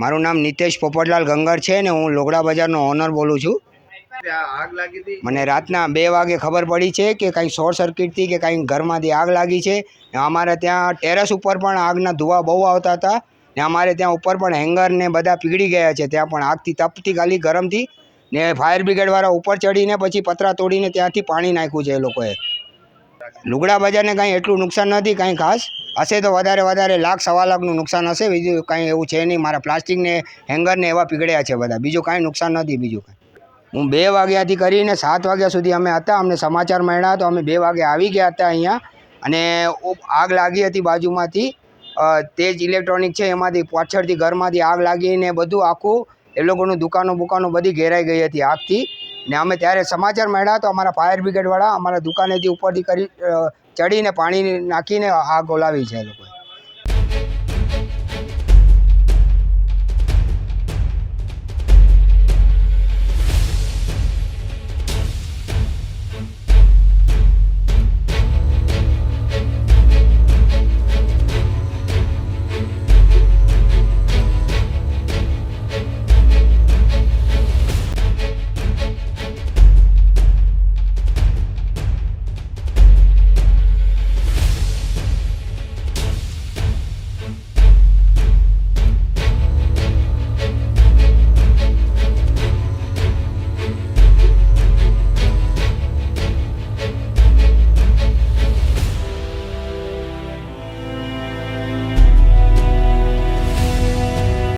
મારું નામ નિતેશ પોપટલાલ ગંગર છે ને હું લોગડા બજારનો ઓનર બોલું છું। આગ લાગી હતી મને રાતના 2 વાગે ખબર પડી છે કે કંઈ શોર્ટ સર્કિટથી કે કંઈ ઘરમાંથી આગ લાગી છે। અમારે ત્યાં ટેરેસ ઉપર પણ આગના ધુવા બહુ આવતા હતા ને અમારે ત્યાં ઉપર પણ હેંગર ને બધા પીગળી ગયા છે। ત્યાં પણ આગથી તપતી ખાલી ગરમથી ને ફાયર બ્રિગેડવાળા ઉપર ચડીને પછી પતરા તોડીને ત્યાંથી પાણી નાખ્યું છે એ લોકોએ। લુગડા બજારને કાંઈ એટલું નુકસાન નથી, કાંઈ ખાસ હશે તો વધારે લાખ સવા લાખનું નુકસાન હશે, બીજું કાંઈ એવું છે નહીં। મારા પ્લાસ્ટિકને હેંગરને એવા પીગળ્યા છે બધા, બીજું કાંઈ નુકસાન નથી। બીજું કાંઈ હું 2 વાગ્યાથી કરીને 7 વાગ્યા સુધી અમે હતા, અમને સમાચાર મળ્યા તો અમે 2 વાગે આવી ગયા હતા અહીંયા। અને આગ લાગી હતી બાજુમાંથી, તેજ ઇલેક્ટ્રોનિક છે એમાંથી પાછળથી ઘરમાંથી આગ લાગીને બધું આખું એ લોકોનું દુકાનો બધી ઘેરાઈ ગઈ હતી આગથી। ને અમે ત્યારે સમાચાર મળ્યા તો અમારા ફાયર બ્રિગેડવાળા અમારા દુકાનેથી ઉપરથી ચડીને પાણી નાખીને આગ ઓલાવી છે એ લોકો।